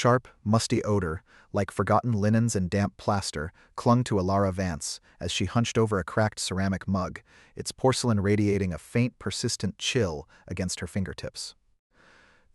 sharp, musty odor, like forgotten linens and damp plaster, clung to Alara Vance as she hunched over a cracked ceramic mug, its porcelain radiating a faint, persistent chill against her fingertips.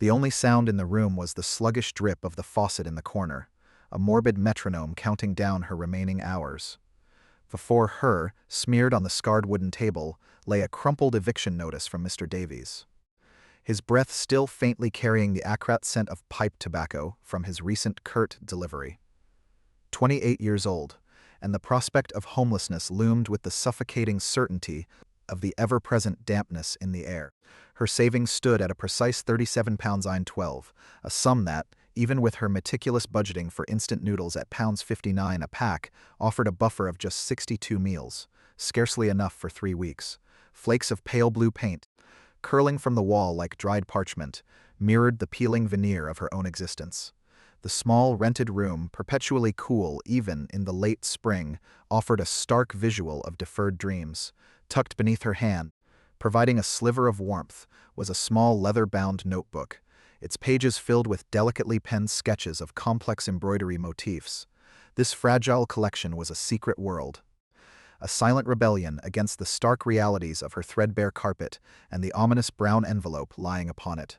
The only sound in the room was the sluggish drip of the faucet in the corner, a morbid metronome counting down her remaining hours. Before her, smeared on the scarred wooden table, lay a crumpled eviction notice from Mr. Davies. His breath still faintly carrying the acrid scent of pipe tobacco from his recent curt delivery. 28 years old, and the prospect of homelessness loomed with the suffocating certainty of the ever-present dampness in the air. Her savings stood at a precise £37.12, a sum that, even with her meticulous budgeting for instant noodles at £59 a pack, offered a buffer of just 62 meals, scarcely enough for 3 weeks. Flakes of pale blue paint, curling from the wall like dried parchment, mirrored the peeling veneer of her own existence. The small, rented room, perpetually cool even in the late spring, offered a stark visual of deferred dreams. Tucked beneath her hand, providing a sliver of warmth, was a small leather-bound notebook, its pages filled with delicately penned sketches of complex embroidery motifs. This fragile collection was a secret world, a silent rebellion against the stark realities of her threadbare carpet and the ominous brown envelope lying upon it.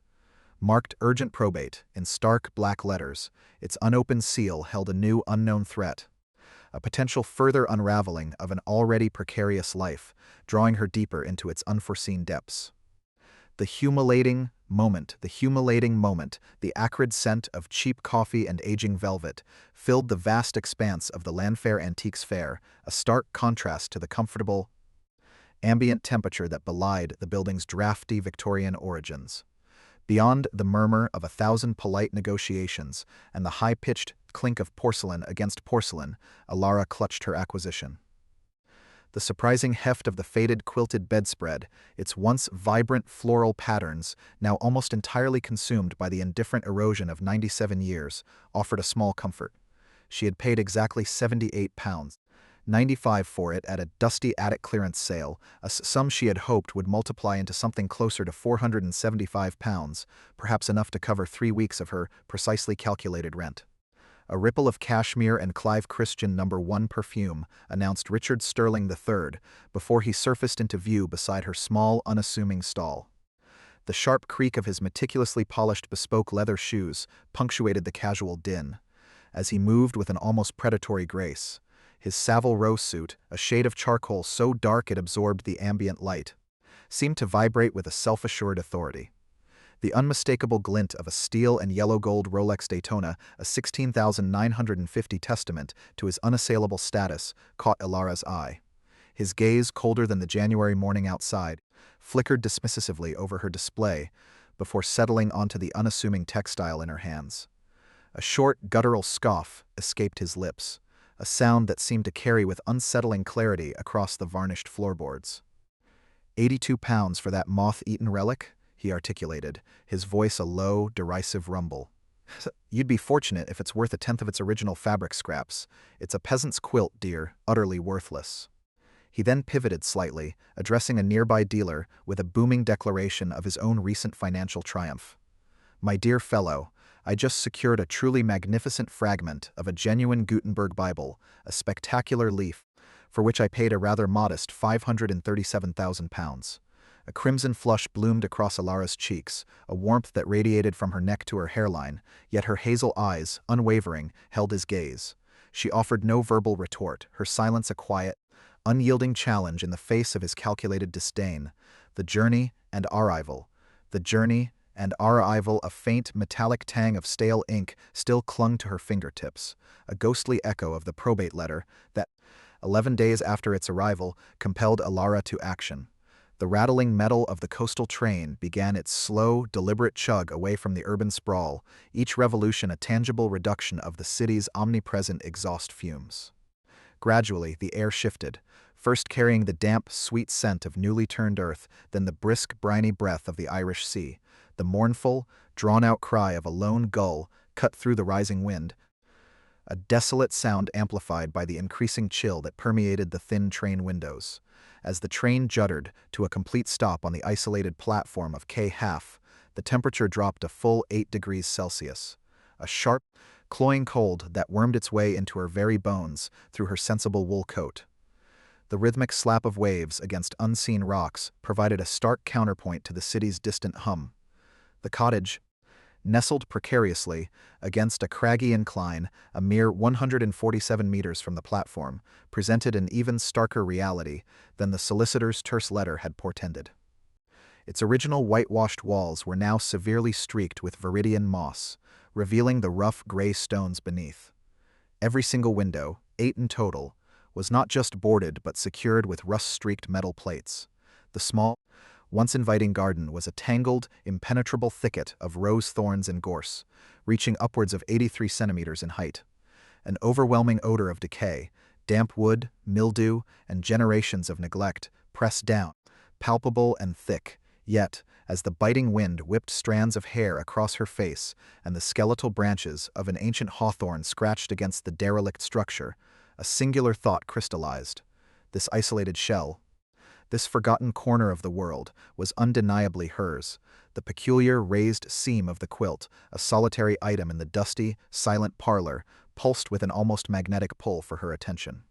Marked urgent probate in stark black letters, its unopened seal held a new unknown threat, a potential further unraveling of an already precarious life, drawing her deeper into its unforeseen depths. The humiliating moment, the acrid scent of cheap coffee and aging velvet, filled the vast expanse of the Landfair Antiques Fair, a stark contrast to the comfortable, ambient temperature that belied the building's drafty Victorian origins. Beyond the murmur of 1,000 polite negotiations and the high-pitched clink of porcelain against porcelain, Alara clutched her acquisition. The surprising heft of the faded quilted bedspread, its once vibrant floral patterns, now almost entirely consumed by the indifferent erosion of 97 years, offered a small comfort. She had paid exactly £78.95 for it at a dusty attic clearance sale, a sum she had hoped would multiply into something closer to £475, perhaps enough to cover 3 weeks of her precisely calculated rent. A ripple of cashmere and Clive Christian No. 1 perfume announced Richard Sterling III before he surfaced into view beside her small, unassuming stall. The sharp creak of his meticulously polished bespoke leather shoes punctuated the casual din, as he moved with an almost predatory grace. His Savile Row suit, a shade of charcoal so dark it absorbed the ambient light, seemed to vibrate with a self-assured authority. The unmistakable glint of a steel and yellow-gold Rolex Daytona, a 16,950 testament to his unassailable status, caught Alara's eye. His gaze, colder than the January morning outside, flickered dismissively over her display before settling onto the unassuming textile in her hands. A short, guttural scoff escaped his lips, a sound that seemed to carry with unsettling clarity across the varnished floorboards. £82 for that moth-eaten relic? He articulated, his voice a low, derisive rumble. You'd be fortunate if it's worth 1/10 of its original fabric scraps. It's a peasant's quilt, dear, utterly worthless. He then pivoted slightly, addressing a nearby dealer with a booming declaration of his own recent financial triumph. My dear fellow, I just secured a truly magnificent fragment of a genuine Gutenberg Bible, a spectacular leaf, for which I paid a rather modest £537,000. A crimson flush bloomed across Alara's cheeks, a warmth that radiated from her neck to her hairline, yet her hazel eyes, unwavering, held his gaze. She offered no verbal retort, her silence a quiet, unyielding challenge in the face of his calculated disdain. The journey and arrival. A faint, metallic tang of stale ink still clung to her fingertips, a ghostly echo of the probate letter that, 11 days after its arrival, compelled Alara to action. The rattling metal of the coastal train began its slow, deliberate chug away from the urban sprawl, each revolution a tangible reduction of the city's omnipresent exhaust fumes. Gradually, the air shifted, first carrying the damp, sweet scent of newly turned earth, then the brisk, briny breath of the Irish Sea, the mournful, drawn-out cry of a lone gull cut through the rising wind, a desolate sound amplified by the increasing chill that permeated the thin train windows. As the train juddered to a complete stop on the isolated platform of K-Half, the temperature dropped a full 8 degrees Celsius. a sharp, cloying cold that wormed its way into her very bones through her sensible wool coat. The rhythmic slap of waves against unseen rocks provided a stark counterpoint to the city's distant hum. The cottage, nestled precariously against a craggy incline a mere 147 meters from the platform, presented an even starker reality than the solicitor's terse letter had portended. Its original whitewashed walls were now severely streaked with viridian moss, revealing the rough gray stones beneath. Every single window, 8 in total, was not just boarded but secured with rust-streaked metal plates. The small, once inviting garden was a tangled, impenetrable thicket of rose thorns and gorse, reaching upwards of 83 centimeters in height. An overwhelming odor of decay, damp wood, mildew, and generations of neglect pressed down, palpable and thick, yet, as the biting wind whipped strands of hair across her face and the skeletal branches of an ancient hawthorn scratched against the derelict structure, a singular thought crystallized. This isolated shell, this forgotten corner of the world, was undeniably hers, the peculiar raised seam of the quilt, a solitary item in the dusty, silent parlor, pulsed with an almost magnetic pull for her attention.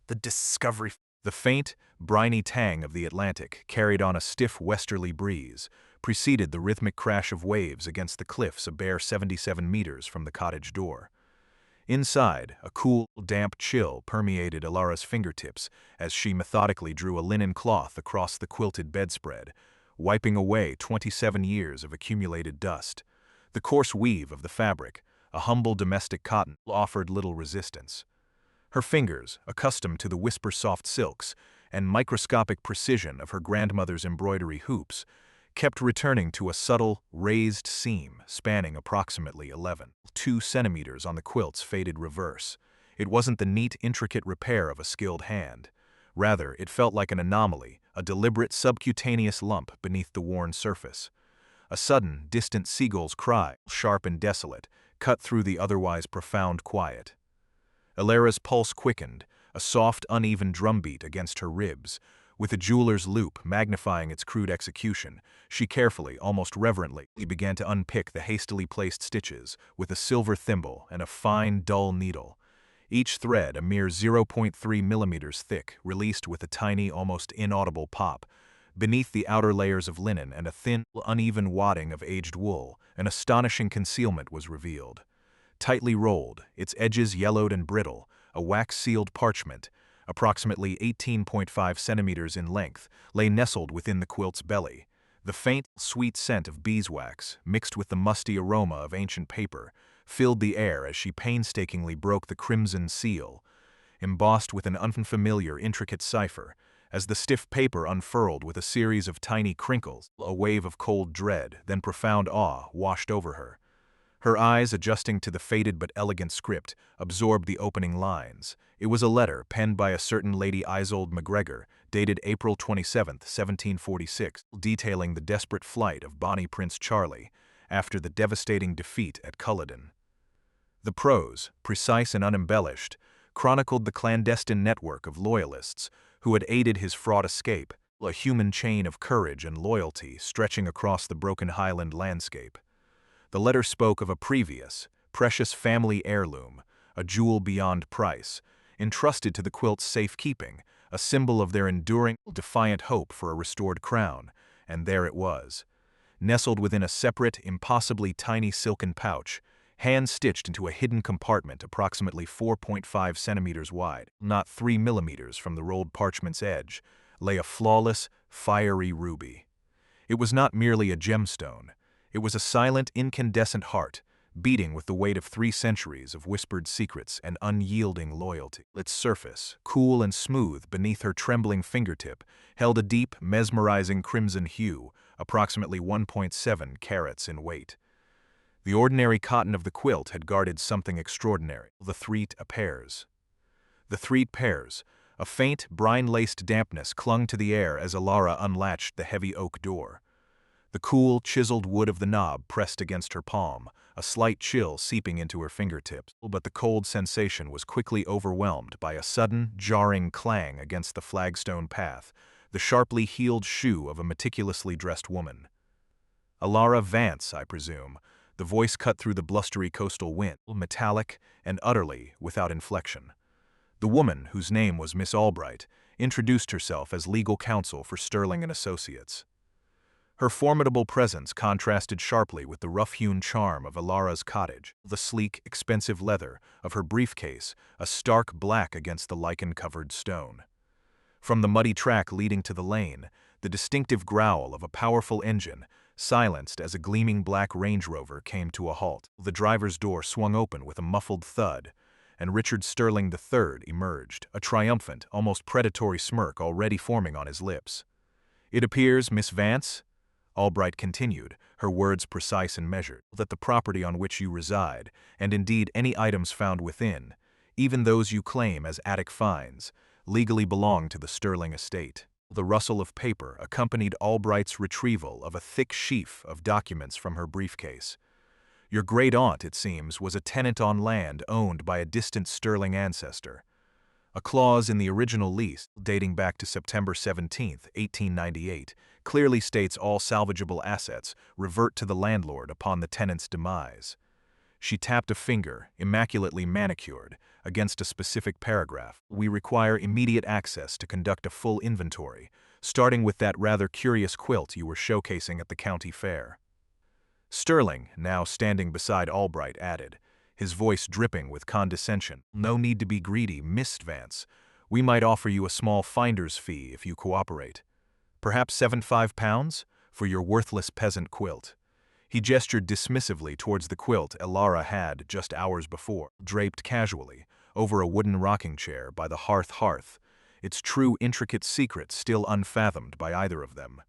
The discovery. The faint, briny tang of the Atlantic, carried on a stiff westerly breeze, preceded the rhythmic crash of waves against the cliffs a bare 77 meters from the cottage door. Inside, a cool, damp chill permeated Alara's fingertips as she methodically drew a linen cloth across the quilted bedspread, wiping away 27 years of accumulated dust. The coarse weave of the fabric, a humble domestic cotton, offered little resistance. Her fingers, accustomed to the whisper-soft silks and microscopic precision of her grandmother's embroidery hoops, kept returning to a subtle, raised seam spanning approximately 2 centimeters on the quilt's faded reverse. It wasn't the neat, intricate repair of a skilled hand. Rather, it felt like an anomaly, a deliberate subcutaneous lump beneath the worn surface. A sudden, distant seagull's cry, sharp and desolate, cut through the otherwise profound quiet. Alara's pulse quickened, a soft, uneven drumbeat against her ribs. With a jeweler's loop magnifying its crude execution, she carefully, almost reverently, began to unpick the hastily placed stitches with a silver thimble and a fine, dull needle. Each thread a mere 0.3 millimeters thick, released with a tiny, almost inaudible pop. Beneath the outer layers of linen and a thin, uneven wadding of aged wool, an astonishing concealment was revealed. Tightly rolled, its edges yellowed and brittle, a wax-sealed parchment, approximately 18.5 centimeters in length, lay nestled within the quilt's belly. The faint, sweet scent of beeswax, mixed with the musty aroma of ancient paper, filled the air as she painstakingly broke the crimson seal, embossed with an unfamiliar, intricate cipher. As the stiff paper unfurled with a series of tiny crinkles, a wave of cold dread, then profound awe, washed over her. Her eyes, adjusting to the faded but elegant script, absorbed the opening lines. It was a letter penned by a certain Lady Isolde MacGregor, dated April 27, 1746, detailing the desperate flight of Bonnie Prince Charlie after the devastating defeat at Culloden. The prose, precise and unembellished, chronicled the clandestine network of loyalists who had aided his fraught escape, a human chain of courage and loyalty stretching across the broken Highland landscape. The letter spoke of a previous, precious family heirloom, a jewel beyond price, entrusted to the quilt's safekeeping, a symbol of their enduring, defiant hope for a restored crown, and there it was. Nestled within a separate, impossibly tiny silken pouch, hand-stitched into a hidden compartment approximately 4.5 centimeters wide, not 3 millimeters from the rolled parchment's edge, lay a flawless, fiery ruby. It was not merely a gemstone. It was a silent, incandescent heart, beating with the weight of 3 centuries of whispered secrets and unyielding loyalty. Its surface, cool and smooth beneath her trembling fingertip, held a deep, mesmerizing crimson hue, approximately 1.7 carats in weight. The ordinary cotton of the quilt had guarded something extraordinary, the thread pairs. The thread pairs, a faint, brine-laced dampness clung to the air as Alara unlatched the heavy oak door. The cool, chiseled wood of the knob pressed against her palm, a slight chill seeping into her fingertips, but the cold sensation was quickly overwhelmed by a sudden, jarring clang against the flagstone path, the sharply heeled shoe of a meticulously dressed woman. Alara Vance, I presume, The voice cut through the blustery coastal wind, metallic and utterly without inflection. The woman, whose name was Miss Albright, introduced herself as legal counsel for Sterling and Associates. Her formidable presence contrasted sharply with the rough-hewn charm of Ilara's cottage, the sleek, expensive leather of her briefcase, a stark black against the lichen-covered stone. From the muddy track leading to the lane, the distinctive growl of a powerful engine, silenced as a gleaming black Range Rover came to a halt. The driver's door swung open with a muffled thud, and Richard Sterling III emerged, a triumphant, almost predatory smirk already forming on his lips. "It appears, Miss Vance," Albright continued, her words precise and measured, "that the property on which you reside, and indeed any items found within, even those you claim as attic finds, legally belong to the Sterling estate." The rustle of paper accompanied Albright's retrieval of a thick sheaf of documents from her briefcase. "Your great-aunt, it seems, was a tenant on land owned by a distant Sterling ancestor. A clause in the original lease, dating back to September 17, 1898, clearly states all salvageable assets revert to the landlord upon the tenant's demise." She tapped a finger, immaculately manicured, against a specific paragraph. "We require immediate access to conduct a full inventory, starting with that rather curious quilt you were showcasing at the county fair." Sterling, now standing beside Albright, added, his voice dripping with condescension, "No need to be greedy, Miss Vance. We might offer you a small finder's fee if you cooperate. Perhaps £75 for your worthless peasant quilt." He gestured dismissively towards the quilt Ilara had, just hours before, draped casually over a wooden rocking chair by the hearth, its true intricate secret still unfathomed by either of them.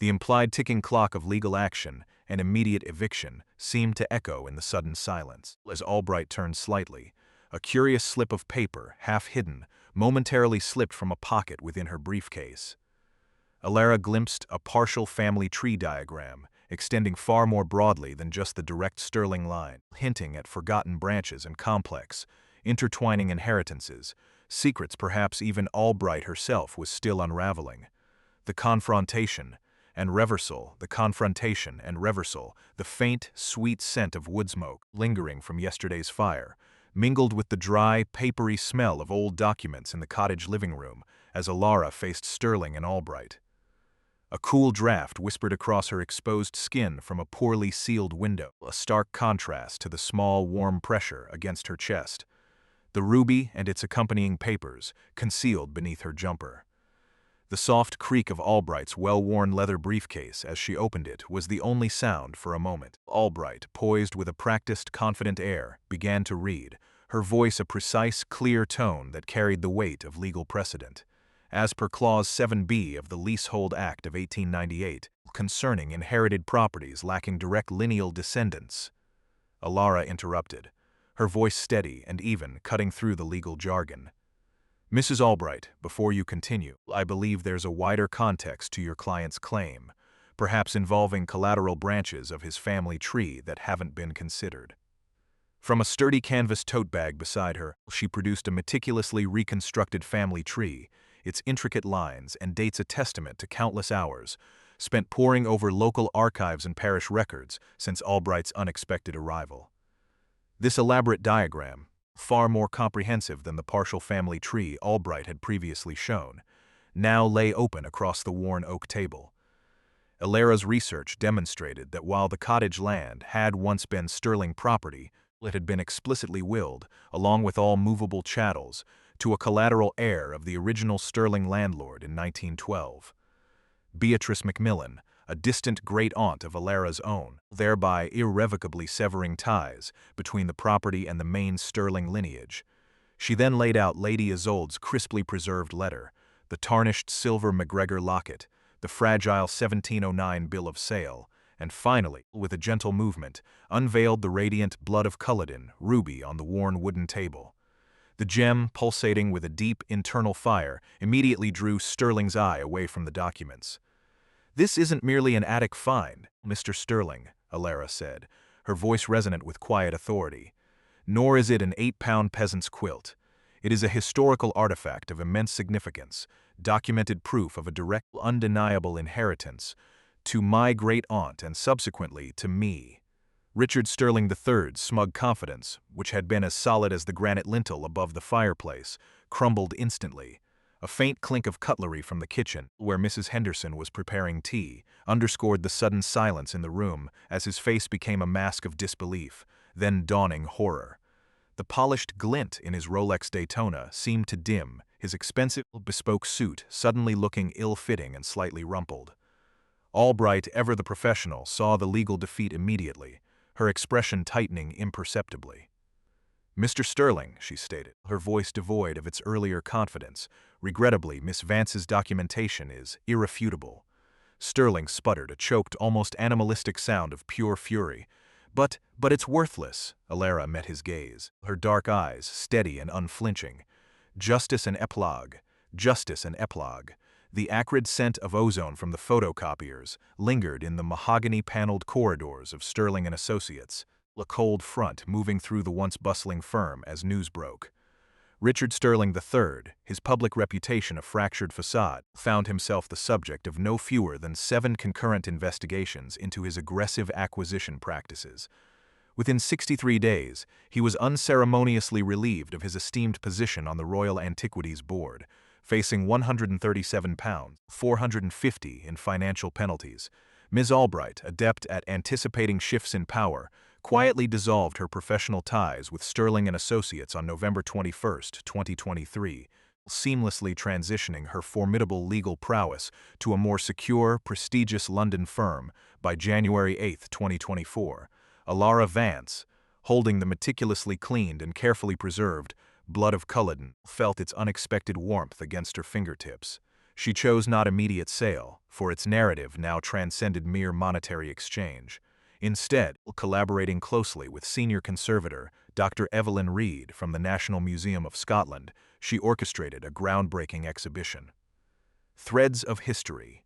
The implied ticking clock of legal action and immediate eviction seemed to echo in the sudden silence. As Albright turned slightly, a curious slip of paper, half hidden, momentarily slipped from a pocket within her briefcase. Ilara glimpsed a partial family tree diagram, extending far more broadly than just the direct Sterling line, hinting at forgotten branches and complex, intertwining inheritances, secrets perhaps even Albright herself was still unraveling. The confrontation and reversal, the faint, sweet scent of wood smoke lingering from yesterday's fire, mingled with the dry, papery smell of old documents in the cottage living room as Ilara faced Sterling and Albright. A cool draft whispered across her exposed skin from a poorly sealed window, a stark contrast to the small, warm pressure against her chest. The ruby and its accompanying papers concealed beneath her jumper. The soft creak of Albright's well-worn leather briefcase as she opened it was the only sound for a moment. Albright, poised with a practiced, confident air, began to read, her voice a precise, clear tone that carried the weight of legal precedent. As per Clause 7b of the Leasehold Act of 1898, concerning inherited properties lacking direct lineal descendants. Ilara interrupted, her voice steady and even, cutting through the legal jargon. "Mrs. Albright, before you continue, I believe there's a wider context to your client's claim, perhaps involving collateral branches of his family tree that haven't been considered." From a sturdy canvas tote bag beside her, she produced a meticulously reconstructed family tree, its intricate lines and dates a testament to countless hours spent poring over local archives and parish records since Albright's unexpected arrival. This elaborate diagram, far more comprehensive than the partial family tree Albright had previously shown, now lay open across the worn oak table. Ilara's research demonstrated that while the cottage land had once been Sterling property, it had been explicitly willed, along with all movable chattels, to a collateral heir of the original Sterling landlord in 1912. Beatrice Macmillan, a distant great-aunt of Ilara's own, thereby irrevocably severing ties between the property and the main Sterling lineage. She then laid out Lady Isolde's crisply preserved letter, the tarnished silver MacGregor locket, the fragile 1709 bill of sale, and finally, with a gentle movement, unveiled the radiant blood of Culloden ruby on the worn wooden table. The gem, pulsating with a deep internal fire, immediately drew Sterling's eye away from the documents. "This isn't merely an attic find, Mr. Sterling," Ilara said, her voice resonant with quiet authority. "Nor is it an 8-pound peasant's quilt. It is a historical artifact of immense significance, documented proof of a direct, undeniable inheritance to my great-aunt and subsequently to me." Richard Sterling III's smug confidence, which had been as solid as the granite lintel above the fireplace, crumbled instantly. A faint clink of cutlery from the kitchen, where Mrs. Henderson was preparing tea, underscored the sudden silence in the room as his face became a mask of disbelief, then dawning horror. The polished glint in his Rolex Daytona seemed to dim, his expensive bespoke suit suddenly looking ill-fitting and slightly rumpled. Albright, ever the professional, saw the legal defeat immediately, her expression tightening imperceptibly. "Mr. Sterling," she stated, her voice devoid of its earlier confidence, "regrettably, Miss Vance's documentation is irrefutable." Sterling sputtered, a choked, almost animalistic sound of pure fury. But it's worthless." Alara met his gaze, her dark eyes steady and unflinching. Justice and epilogue. Justice and epilogue. The acrid scent of ozone from the photocopiers lingered in the mahogany-paneled corridors of Sterling and Associates, a cold front moving through the once bustling firm as news broke. Richard Sterling III, his public reputation a fractured facade, found himself the subject of no fewer than 7 concurrent investigations into his aggressive acquisition practices. Within 63 days, he was unceremoniously relieved of his esteemed position on the Royal Antiquities Board, facing £137, $450 in financial penalties. Ms. Albright, adept at anticipating shifts in power, quietly dissolved her professional ties with Sterling and Associates on November 21, 2023, seamlessly transitioning her formidable legal prowess to a more secure, prestigious London firm by January 8, 2024. Alara Vance, holding the meticulously cleaned and carefully preserved blood of Culloden, felt its unexpected warmth against her fingertips. She chose not immediate sale, for its narrative now transcended mere monetary exchange. Instead, collaborating closely with senior conservator Dr. Evelyn Reid from the National Museum of Scotland, she orchestrated a groundbreaking exhibition. Threads of History.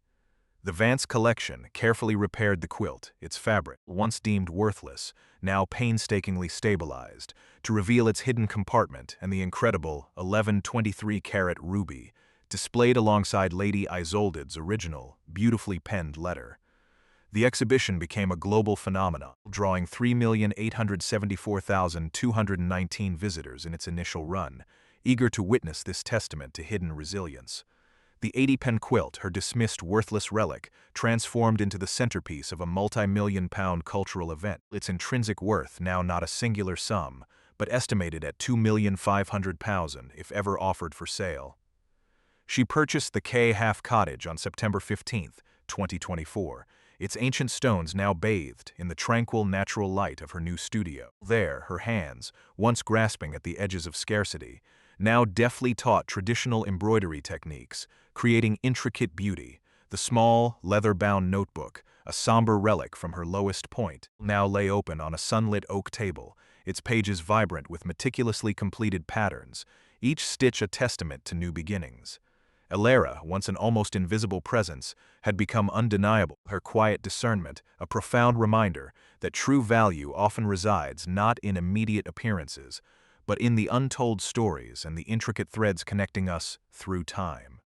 The Vance collection carefully repaired the quilt, its fabric, once deemed worthless, now painstakingly stabilized, to reveal its hidden compartment and the incredible 11/23-carat ruby, displayed alongside Lady Isoldet's original, beautifully penned letter. The exhibition became a global phenomenon, drawing 3,874,219 visitors in its initial run, eager to witness this testament to hidden resilience. The 80-pen quilt, her dismissed worthless relic, transformed into the centerpiece of a multi-million-pound cultural event, its intrinsic worth now not a singular sum, but estimated at £2,500,000 if ever offered for sale. She purchased the K Half Cottage on September 15, 2024, its ancient stones now bathed in the tranquil natural light of her new studio. There, her hands, once grasping at the edges of scarcity, now deftly taught traditional embroidery techniques, creating intricate beauty. The small, leather-bound notebook, a somber relic from her lowest point, now lay open on a sunlit oak table, its pages vibrant with meticulously completed patterns, each stitch a testament to new beginnings. Alara, once an almost invisible presence, had become undeniable, her quiet discernment a profound reminder that true value often resides not in immediate appearances, but in the untold stories and the intricate threads connecting us through time.